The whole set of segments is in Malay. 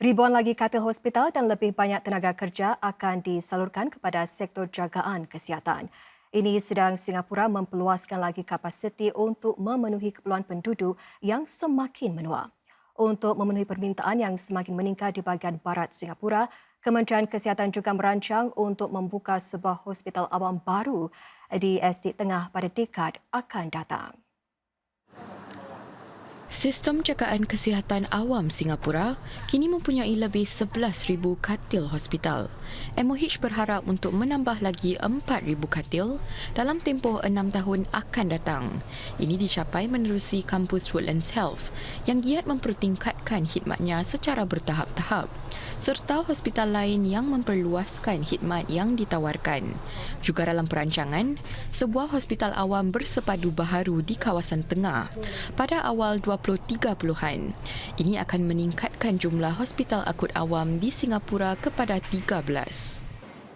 Ribuan lagi katil hospital dan lebih banyak tenaga kerja akan disalurkan kepada sektor jagaan kesihatan. Ini sedang Singapura memperluaskan lagi kapasiti untuk memenuhi keperluan penduduk yang semakin menua. Untuk memenuhi permintaan yang semakin meningkat di bahagian barat Singapura, Kementerian Kesihatan juga merancang untuk membuka sebuah hospital awam baru di estet tengah pada dekad akan datang. Sistem jagaan kesihatan awam Singapura kini mempunyai lebih 11,000 katil hospital. MOH berharap untuk menambah lagi 4,000 katil dalam tempoh 6 tahun akan datang. Ini dicapai menerusi kampus Woodlands Health yang giat mempertingkatkan khidmatnya secara bertahap-tahap serta hospital lain yang memperluaskan khidmat yang ditawarkan. Juga dalam perancangan, sebuah hospital awam bersepadu baharu di kawasan tengah pada awal 2030-an. Ini akan meningkatkan jumlah hospital akut awam di Singapura kepada 13.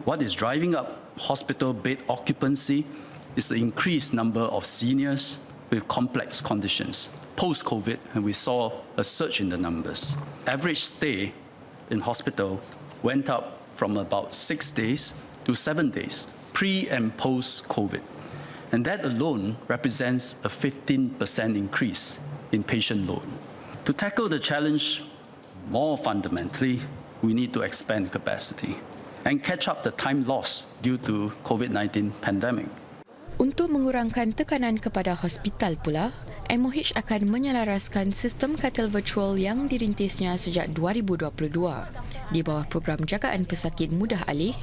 What is driving up hospital bed occupancy is the increased number of seniors with complex conditions. Post-COVID, and we saw a surge in the numbers. Average stay in hospital went up from about 6 days to 7 days, pre and post-COVID. And that alone represents a 15% increase in patient load. To tackle the challenge more fundamentally, we need to expand capacity and catch up the time lost due to COVID-19 pandemic. Untuk mengurangkan tekanan kepada hospital pula, MOH akan menyelaraskan sistem katil virtual yang dirintisnya sejak 2022. Di bawah program jagaan pesakit mudah alih,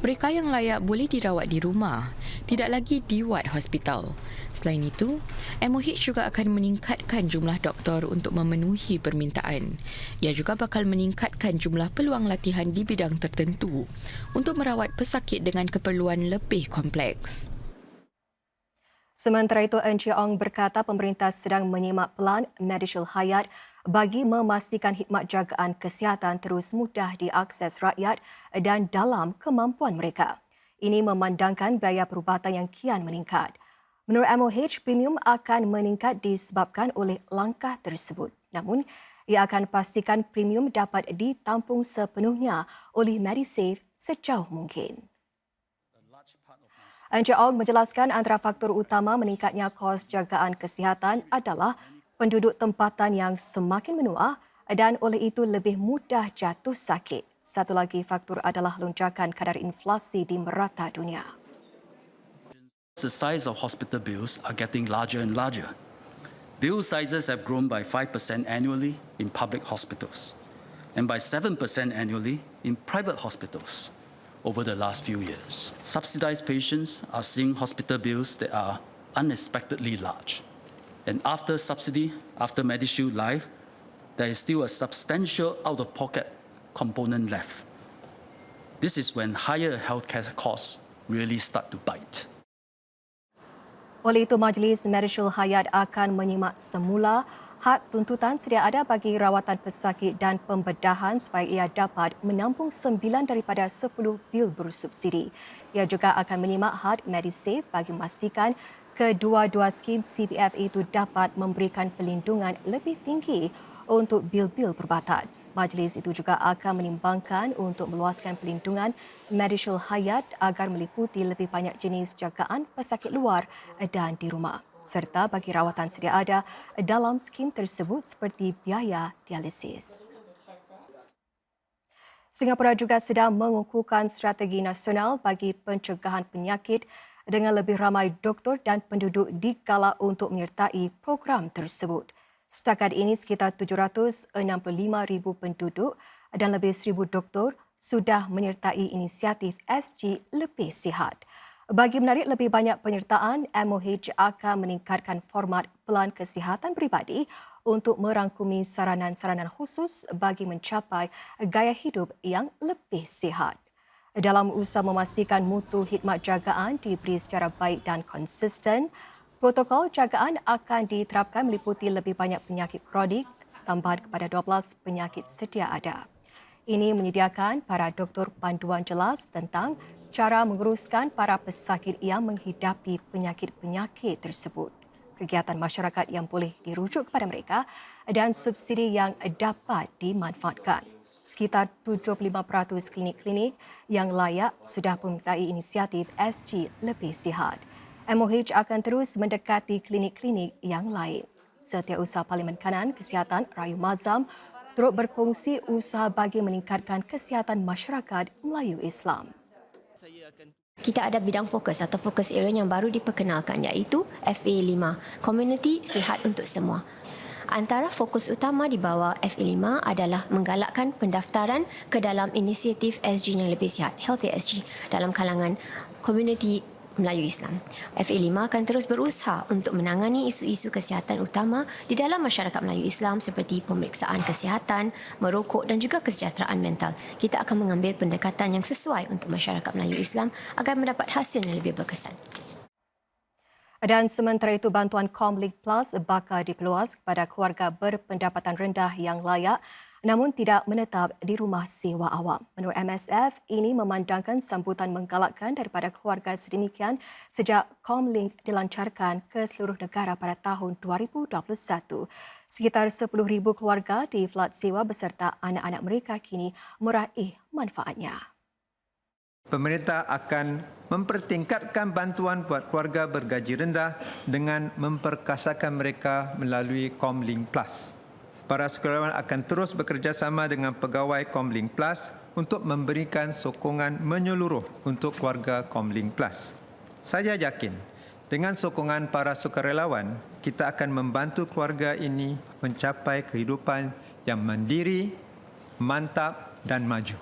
mereka yang layak boleh dirawat di rumah, tidak lagi diwat hospital. Selain itu, MOH juga akan meningkatkan jumlah doktor untuk memenuhi permintaan. Ia juga bakal meningkatkan jumlah peluang latihan di bidang tertentu untuk merawat pesakit dengan keperluan lebih kompleks. Sementara itu, Encik Ong berkata pemerintah sedang menyimak pelan Medishield Hayat bagi memastikan khidmat jagaan kesihatan terus mudah diakses rakyat dan dalam kemampuan mereka. Ini memandangkan biaya perubatan yang kian meningkat. Menurut MOH, premium akan meningkat disebabkan oleh langkah tersebut. Namun, ia akan pastikan premium dapat ditampung sepenuhnya oleh MediSave sejauh mungkin. Encik Ong menjelaskan antara faktor utama meningkatnya kos jagaan kesihatan adalah penduduk tempatan yang semakin menua dan oleh itu lebih mudah jatuh sakit. Satu lagi faktor adalah lonjakan kadar inflasi di merata dunia. The size of hospital bills are getting larger and larger. Bill sizes have grown by 5% annually in public hospitals and by 7% annually in private hospitals over the last few years. Subsidized patients are seeing hospital bills that are unexpectedly large. And after subsidy, after MediShield Life, there is still a substantial out-of-pocket component left. This is when higher healthcare costs really start to bite. Oleh itu, Majlis Medishield Hayat akan menyimak semula had tuntutan sedia ada bagi rawatan pesakit dan pembedahan supaya ia dapat menampung 9 daripada 10 bil bersubsidi. Ia juga akan menyimak had MediSave bagi memastikan kedua-dua skim CPF itu dapat memberikan perlindungan lebih tinggi untuk bil-bil perubatan. Majlis itu juga akan menimbangkan untuk meluaskan perlindungan Medishield Hayat agar meliputi lebih banyak jenis jagaan pesakit luar dan di rumah, serta bagi rawatan sedia ada dalam skim tersebut seperti biaya dialisis. Singapura juga sedang mengukuhkan strategi nasional bagi pencegahan penyakit dengan lebih ramai doktor dan penduduk digalak untuk menyertai program tersebut. Setakat ini sekitar 765,000 penduduk dan lebih 1,000 doktor sudah menyertai inisiatif SG Lebih Sihat. Bagi menarik lebih banyak penyertaan, MOH akan meningkatkan format pelan kesihatan peribadi untuk merangkumi saranan-saranan khusus bagi mencapai gaya hidup yang lebih sihat. Dalam usaha memastikan mutu khidmat jagaan diberi secara baik dan konsisten, protokol jagaan akan diterapkan meliputi lebih banyak penyakit kronik tambahan kepada 12 penyakit sedia ada. Ini menyediakan para doktor panduan jelas tentang cara menguruskan para pesakit yang menghidapi penyakit-penyakit tersebut. kegiatan masyarakat yang boleh dirujuk kepada mereka dan subsidi yang dapat dimanfaatkan. Sekitar 75% klinik-klinik yang layak sudah menyertai inisiatif SG Lebih Sihat. MOH akan terus mendekati klinik-klinik yang lain. Setiausaha Parlimen Kanan Kesihatan Rayu Mazam turut berkongsi usaha bagi meningkatkan kesihatan masyarakat Melayu Islam. Kita ada bidang fokus atau fokus area yang baru diperkenalkan iaitu FA5, Community Sihat untuk Semua. Antara fokus utama di bawah FA5 adalah menggalakkan pendaftaran ke dalam inisiatif SG yang lebih sihat, Healthy SG, dalam kalangan komuniti Melayu Islam. FA5 akan terus berusaha untuk menangani isu-isu kesihatan utama di dalam masyarakat Melayu Islam seperti pemeriksaan kesihatan, merokok dan juga kesejahteraan mental. Kita akan mengambil pendekatan yang sesuai untuk masyarakat Melayu Islam agar mendapat hasil yang lebih berkesan. Dan sementara itu, bantuan Comlink Plus bakal diperluas kepada keluarga berpendapatan rendah yang layak namun tidak menetap di rumah sewa awam. Menurut MSF, ini memandangkan sambutan menggalakkan daripada keluarga sedemikian sejak Comlink dilancarkan ke seluruh negara pada tahun 2021. Sekitar 10,000 keluarga di flat sewa beserta anak-anak mereka kini meraih manfaatnya. Pemerintah akan mempertingkatkan bantuan buat keluarga bergaji rendah dengan memperkasakan mereka melalui Comlink Plus. Para sukarelawan akan terus bekerjasama dengan pegawai Comlink Plus untuk memberikan sokongan menyeluruh untuk keluarga Comlink Plus. Saya yakin dengan sokongan para sukarelawan, kita akan membantu keluarga ini mencapai kehidupan yang mandiri, mantap dan maju.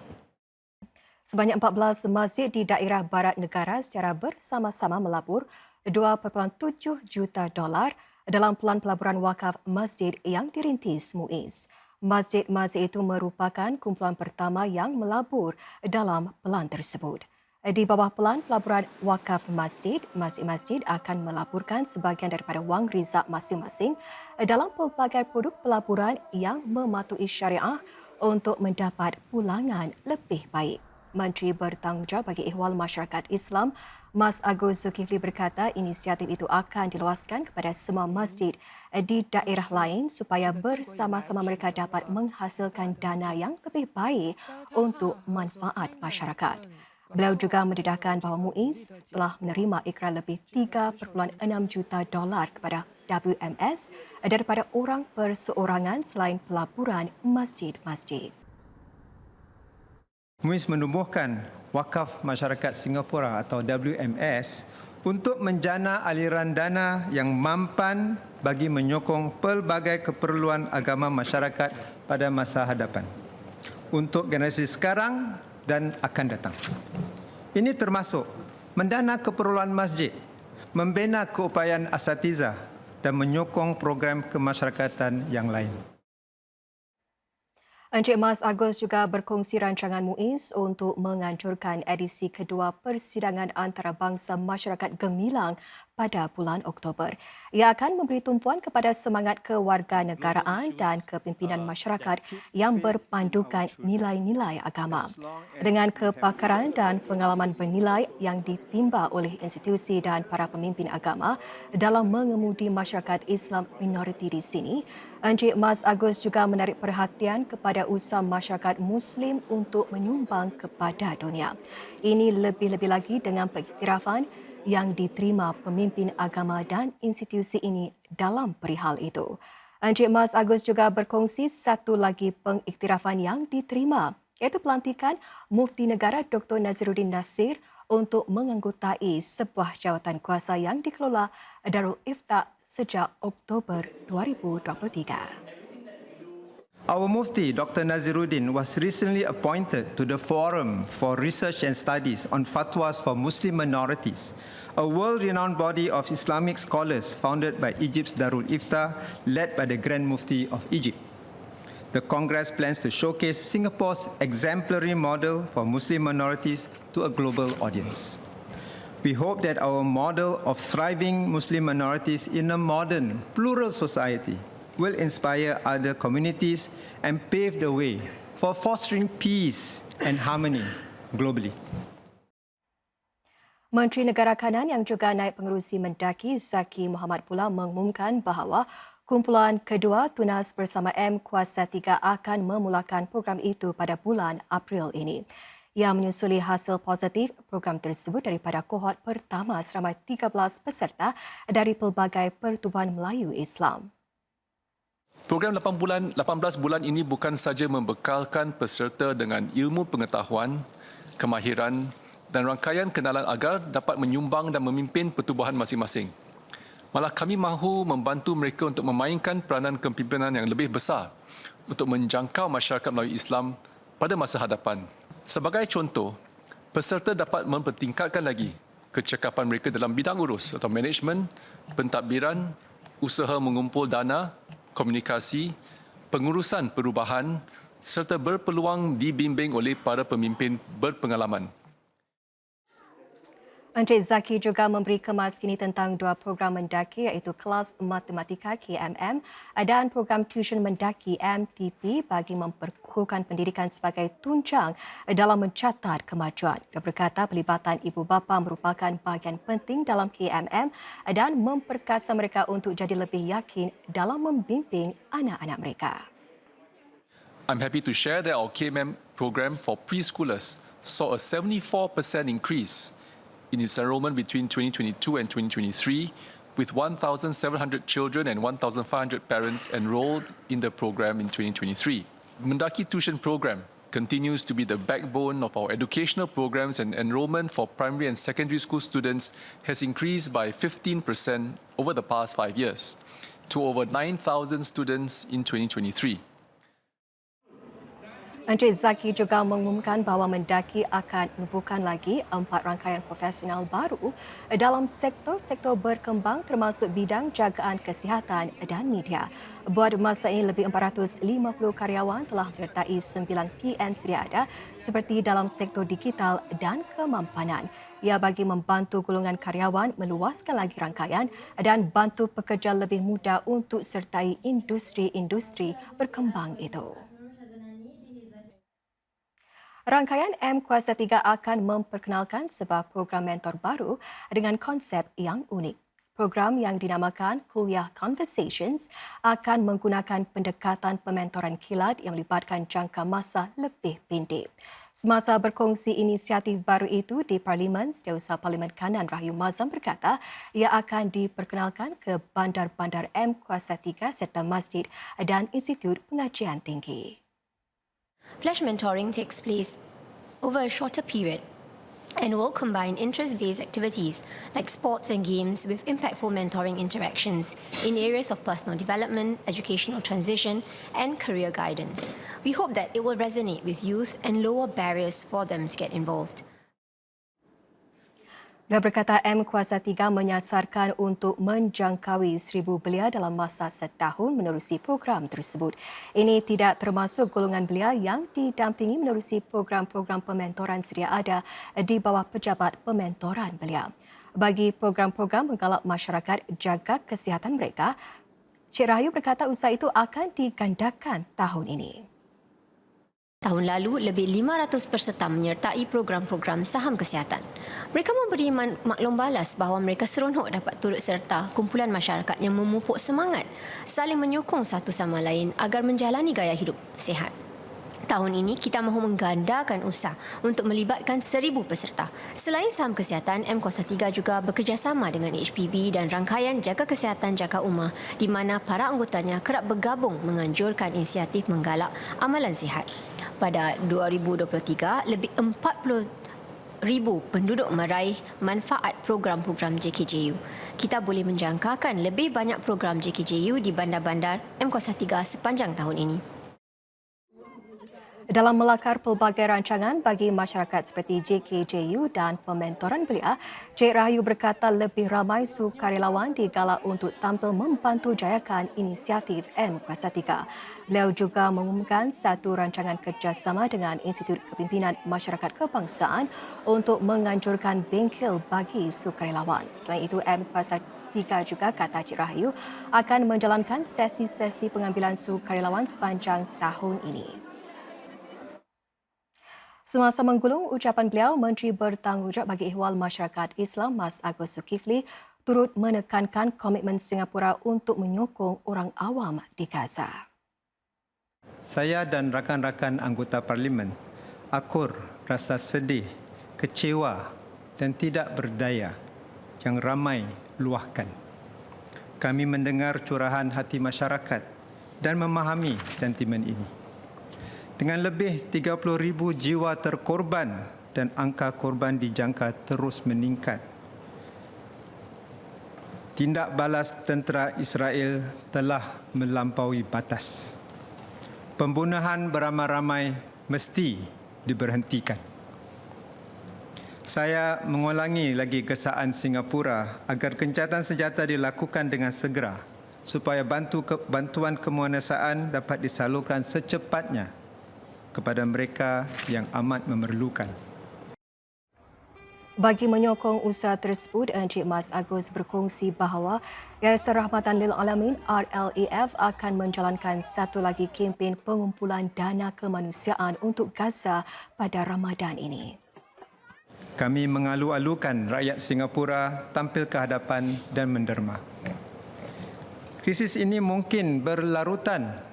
Sebanyak 14 masjid di daerah barat negara secara bersama-sama melabur $2.7 juta dalam pelan pelaburan wakaf masjid yang dirintis MUIZ. Masjid-masjid itu merupakan kumpulan pertama yang melabur dalam pelan tersebut. Di bawah pelan pelaburan wakaf masjid, masjid-masjid akan melaburkan sebahagian daripada wang rizak masing-masing dalam pelbagai produk pelaburan yang mematuhi syariah untuk mendapat pulangan lebih baik. Menteri Bertanggungjawab bagi Ehwal Masyarakat Islam, Mas Agus Zulkifli berkata inisiatif itu akan diluaskan kepada semua masjid di daerah lain supaya bersama-sama mereka dapat menghasilkan dana yang lebih baik untuk manfaat masyarakat. Beliau juga mendedahkan bahawa MUIZ telah menerima ikrar lebih $3.6 juta kepada WMS daripada orang perseorangan selain pelaburan masjid-masjid. MUIZ menumbuhkan Wakaf Masyarakat Singapura atau WMS untuk menjana aliran dana yang mampan bagi menyokong pelbagai keperluan agama masyarakat pada masa hadapan untuk generasi sekarang dan akan datang. Ini termasuk mendana keperluan masjid, membina keupayaan asatizah dan menyokong program kemasyarakatan yang lain. Encik Mas Agus juga berkongsi rancangan MUIZ untuk menganjurkan edisi kedua persidangan antarabangsa masyarakat gemilang pada bulan Oktober. Ia akan memberi tumpuan kepada semangat kewarganegaraan dan kepimpinan masyarakat yang berpandukan nilai-nilai agama. Dengan kepakaran dan pengalaman bernilai yang ditimba oleh institusi dan para pemimpin agama dalam mengemudi masyarakat Islam minoriti di sini, Encik Mas Agus juga menarik perhatian kepada usaha masyarakat Muslim untuk menyumbang kepada dunia. Ini lebih-lebih lagi dengan pengiktirafan yang diterima pemimpin agama dan institusi ini dalam perihal itu. Encik Mas Agus juga berkongsi satu lagi pengiktirafan yang diterima, iaitu pelantikan Mufti Negara Dr. Naziruddin Nasir untuk menganggotai sebuah jawatan kuasa yang dikelola Darul Ifta sejak Oktober 2023. Our Mufti, Dr. Naziruddin, was recently appointed to the Forum for Research and Studies on Fatwas for Muslim Minorities, a world-renowned body of Islamic scholars founded by Egypt's Darul Ifta, led by the Grand Mufti of Egypt. The Congress plans to showcase Singapore's exemplary model for Muslim minorities to a global audience. We hope that our model of thriving Muslim minorities in a modern, plural society will inspire other communities and pave the way for fostering peace and harmony globally. Menteri Negara Kanan yang juga naib pengerusi Mendaki Zaki Mohamad pula mengumumkan bahawa kumpulan kedua tunas bersama M Kuasa 3 akan memulakan program itu pada bulan April ini. Ia menyusuli hasil positif program tersebut daripada kohort pertama seramai 13 peserta dari pelbagai pertubuhan Melayu Islam. Program 18 bulan ini bukan sahaja membekalkan peserta dengan ilmu pengetahuan, kemahiran dan rangkaian kenalan agar dapat menyumbang dan memimpin pertubuhan masing-masing. Malah kami mahu membantu mereka untuk memainkan peranan kepimpinan yang lebih besar untuk menjangkau masyarakat Melayu Islam pada masa hadapan. Sebagai contoh, peserta dapat mempertingkatkan lagi kecekapan mereka dalam bidang urus atau management, pentadbiran, usaha mengumpul dana, komunikasi, pengurusan perubahan serta berpeluang dibimbing oleh para pemimpin berpengalaman. Encik Zaki juga memberi kemas kini tentang dua program mendaki iaitu kelas matematika KMM dan program tuition mendaki MTP bagi memperkukuhkan pendidikan sebagai tunjang dalam mencatat kemajuan. Dia berkata pelibatan ibu bapa merupakan bahagian penting dalam KMM dan memperkasa mereka untuk jadi lebih yakin dalam membimbing anak-anak mereka. I'm happy to share that our KMM program for preschoolers saw a 74% increase in its enrollment between 2022 and 2023, with 1,700 children and 1,500 parents enrolled in the program in 2023. Mendaki Tuition Program continues to be the backbone of our educational programs, and enrollment for primary and secondary school students has increased by 15% over the past 5 years to over 9,000 students in 2023. Encik Zaki juga mengumumkan bahawa Mendaki akan menubuhkan lagi 4 rangkaian profesional baru dalam sektor-sektor berkembang termasuk bidang jagaan kesihatan dan media. Buat masa ini, lebih 450 karyawan telah menyertai 9 PN sedia ada seperti dalam sektor digital dan kemampanan. Ia bagi membantu golongan karyawan meluaskan lagi rangkaian dan bantu pekerja lebih mudah untuk sertai industri-industri berkembang itu. Rangkaian M Kuasa 3 akan memperkenalkan sebuah program mentor baru dengan konsep yang unik. Program yang dinamakan Kuliah Conversations akan menggunakan pendekatan pementoran kilat yang melibatkan jangka masa lebih pendek. Semasa berkongsi inisiatif baru itu di Parlimen, Setiausaha Parlimen Kanan Rahyu Mazam berkata ia akan diperkenalkan ke bandar-bandar M Kuasa 3 serta masjid dan institut pengajian tinggi. Flash mentoring takes place over a shorter period and will combine interest-based activities like sports and games with impactful mentoring interactions in areas of personal development, educational transition and career guidance. We hope that it will resonate with youth and lower barriers for them to get involved. Dia berkata M Kuasa 3 menyasarkan untuk menjangkaui 1,000 belia dalam masa setahun menerusi program tersebut. Ini tidak termasuk golongan belia yang didampingi menerusi program-program pementoran sedia ada di bawah pejabat pementoran belia. Bagi program-program menggalak masyarakat jaga kesihatan mereka, Cik Rahayu berkata usaha itu akan digandakan tahun ini. Tahun lalu, lebih 500 peserta menyertai program-program saham kesihatan. Mereka memberi maklum balas bahawa mereka seronok dapat turut serta kumpulan masyarakat yang memupuk semangat, saling menyokong satu sama lain agar menjalani gaya hidup sihat. Tahun ini, kita mahu menggandakan usaha untuk melibatkan 1,000 peserta. Selain saham kesihatan, M Kuasa 3 juga bekerjasama dengan HPB dan rangkaian jaga kesihatan jaga umah di mana para anggotanya kerap bergabung menganjurkan inisiatif menggalak amalan sihat. Pada 2023, lebih 40,000 penduduk meraih manfaat program-program JKJU. Kita boleh menjangkakan lebih banyak program JKJU di bandar-bandar M Kuasa 3 sepanjang tahun ini. Dalam melakar pelbagai rancangan bagi masyarakat seperti JKJU dan pementoran belia, Cik Rahayu berkata lebih ramai sukarelawan digalak untuk tampil membantu jayakan inisiatif M Kuasa 3. Beliau juga mengumumkan satu rancangan kerjasama dengan Institut Kepimpinan Masyarakat Kebangsaan untuk menganjurkan bengkel bagi sukarelawan. Selain itu, M Kuasa 3 juga kata Cik Rahayu akan menjalankan sesi-sesi pengambilan sukarelawan sepanjang tahun ini. Semasa menggulung ucapan beliau, Menteri Bertanggungjawab bagi Ihwal Masyarakat Islam Mas Agus Zulkifli turut menekankan komitmen Singapura untuk menyokong orang awam di Gaza. Saya dan rakan-rakan anggota parlimen akur rasa sedih, kecewa dan tidak berdaya yang ramai luahkan. Kami mendengar curahan hati masyarakat dan memahami sentimen ini. Dengan lebih 30,000 jiwa terkorban dan angka korban dijangka terus meningkat, tindak balas tentera Israel telah melampaui batas. Pembunuhan beramai-ramai mesti diberhentikan. Saya mengulangi lagi kesaan Singapura agar gencatan senjata dilakukan dengan segera supaya bantuan kemanusiaan dapat disalurkan secepatnya kepada mereka yang amat memerlukan. Bagi menyokong usaha tersebut, Encik Mas Agus berkongsi bahawa Yayasan Rahmatan Lil Alamin RLAF akan menjalankan satu lagi kempen pengumpulan dana kemanusiaan untuk Gaza pada Ramadan ini. Kami mengalu-alukan rakyat Singapura tampil ke hadapan dan menderma. Krisis ini mungkin berlarutan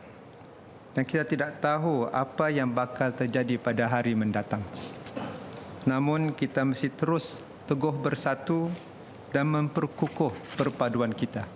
dan kita tidak tahu apa yang bakal terjadi pada hari mendatang. Namun kita mesti terus teguh bersatu dan memperkukuh perpaduan kita.